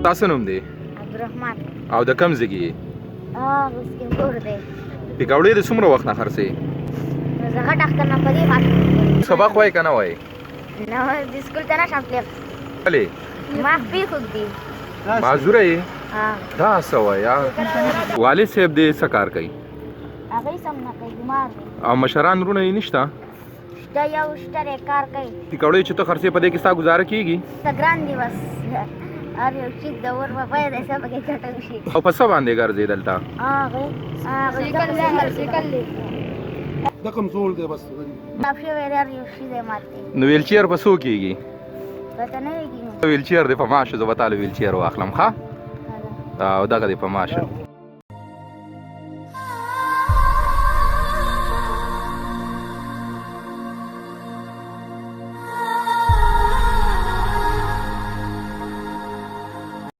تاسو نوم دی عبدالرحمن. او د کم ځای کې اوس کې کور دی. پکوړې د څومره وخت نه خرڅې؟ زه غټ اختر نه په دې ماشوم سبق وایې که نه وایې؟ نه د سکول ته نشم تللی. ولې؟ ما خپې خوږ دي. معذوره یې؟ دا څه وایې؟ والد صاحب دې څه کار کوي؟ هغه یې سم نه کوي، بیمار دی. او مشران وروڼه یې نشته؟ شته یو شته دی، کار کوي. پکوړې چې ته خرڅې په دې کې ستا ګزاره کېږي؟ ته ګران دی بس. هر یو شي د ور په بیه دی، څه پکې ګټه وشي. او په څه باندې ګرځې دلته؟ سیکل دی. دا کمزور دی بس. ډاپ شوی دی، هر یو شي دی ماته. نو ویلچیر په څو کېږي؟ پته نه کېږي. ویلچیر دی په معاش، زه به تاله ویلچیر واخلم ښه؟ او دغه دی په معاش.